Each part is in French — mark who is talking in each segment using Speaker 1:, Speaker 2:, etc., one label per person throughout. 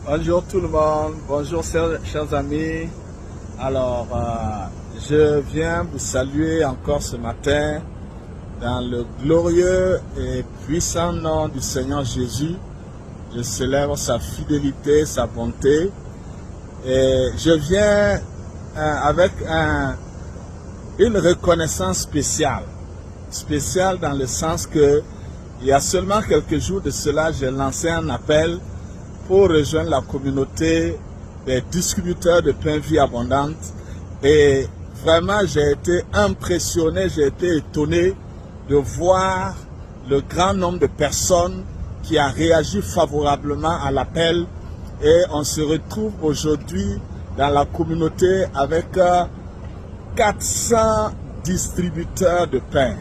Speaker 1: Bonjour tout le monde, bonjour chers amis. Alors, je viens vous saluer encore ce matin dans le glorieux et puissant nom du Seigneur Jésus. Je célèbre sa fidélité, sa bonté. Et je viens avec une reconnaissance spéciale. Spéciale dans le sens que il y a seulement quelques jours de cela, j'ai lancé un appel pour rejoindre la communauté des distributeurs de pain vie abondante. Et vraiment, j'ai été impressionné, j'ai été étonné de voir le grand nombre de personnes qui a réagi favorablement à l'appel. Et on se retrouve aujourd'hui dans la communauté avec 400 distributeurs de pain.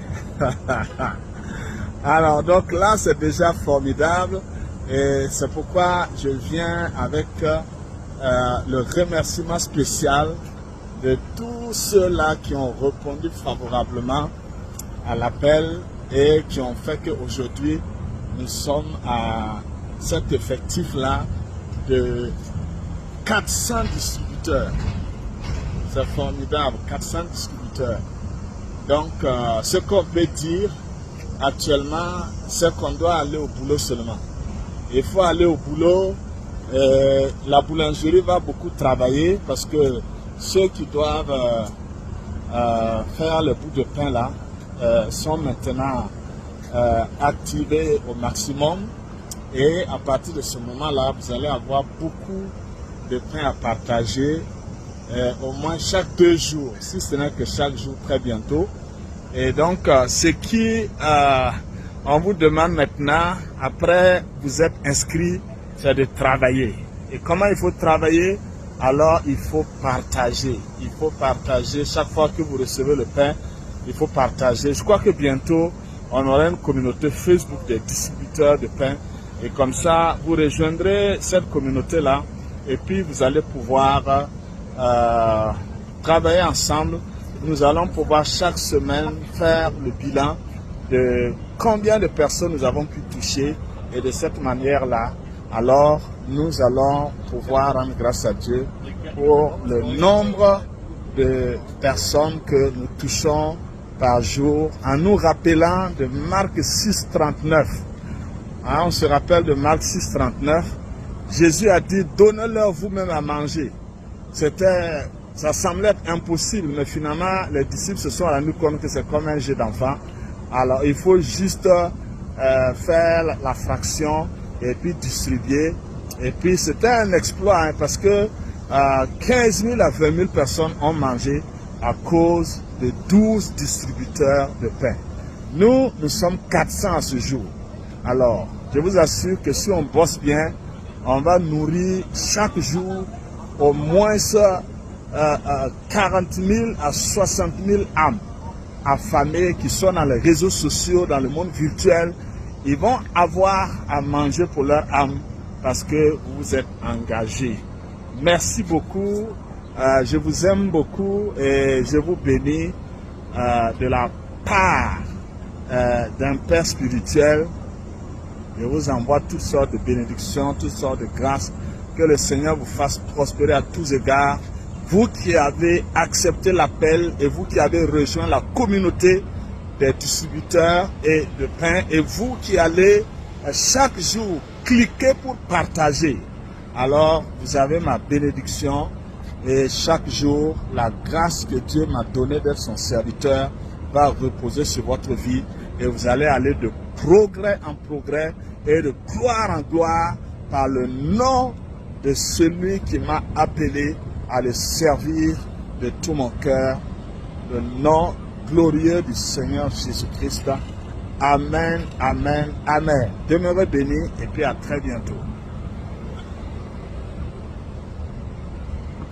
Speaker 1: Alors, donc là, c'est déjà formidable. Et c'est pourquoi je viens avec le remerciement spécial de tous ceux-là qui ont répondu favorablement à l'appel et qui ont fait qu'aujourd'hui, nous sommes à cet effectif-là de 400 distributeurs. C'est formidable, 400 distributeurs. Donc, ce qu'on peut dire actuellement, c'est qu'on doit aller au boulot seulement. Il faut aller au boulot. La boulangerie va beaucoup travailler parce que ceux qui doivent faire le bout de pain là sont maintenant activés au maximum. Et à partir de ce moment-là, vous allez avoir beaucoup de pain à partager, au moins chaque 2 jours, si ce n'est que chaque jour très bientôt. Et donc, ce qui... on vous demande maintenant, après vous êtes inscrit, c'est de travailler. Et comment il faut travailler? Alors il faut partager. Il faut partager. Chaque fois que vous recevez le pain, il faut partager. Je crois que bientôt, on aura une communauté Facebook des distributeurs de pain. Et comme ça, vous rejoindrez cette communauté-là. Et puis vous allez pouvoir travailler ensemble. Nous allons pouvoir chaque semaine faire le bilan de combien de personnes nous avons pu toucher, et de cette manière-là, alors nous allons pouvoir rendre grâce à Dieu pour le nombre de personnes que nous touchons par jour, en nous rappelant de Marc 6,39. On se rappelle de Marc 6,39. Jésus a dit, donnez-leur vous-même à manger. Ça semblait être impossible, mais finalement, les disciples se sont rendus compte que c'est comme un jeu d'enfant. Alors, il faut juste faire la fraction et puis distribuer. Et puis, c'était un exploit parce que 15 000 à 20 000 personnes ont mangé à cause de 12 distributeurs de pain. Nous sommes 400 à ce jour. Alors, je vous assure que si on bosse bien, on va nourrir chaque jour au moins 40 000 à 60 000 âmes affamés qui sont dans les réseaux sociaux, dans le monde virtuel. Ils vont avoir à manger pour leur âme parce que vous êtes engagés. Merci beaucoup. Je vous aime beaucoup et je vous bénis de la part d'un Père spirituel. Je vous envoie toutes sortes de bénédictions, toutes sortes de grâces. Que le Seigneur vous fasse prospérer à tous égards. Vous qui avez accepté l'appel et vous qui avez rejoint la communauté des distributeurs et de pain, et vous qui allez chaque jour cliquer pour partager, alors vous avez ma bénédiction et chaque jour la grâce que Dieu m'a donnée d'être son serviteur va reposer sur votre vie et vous allez aller de progrès en progrès et de gloire en gloire par le nom de celui qui m'a appelé à le servir de tout mon cœur, le nom glorieux du Seigneur Jésus-Christ. Amen, amen, amen. Demeurez bénis et puis à très bientôt.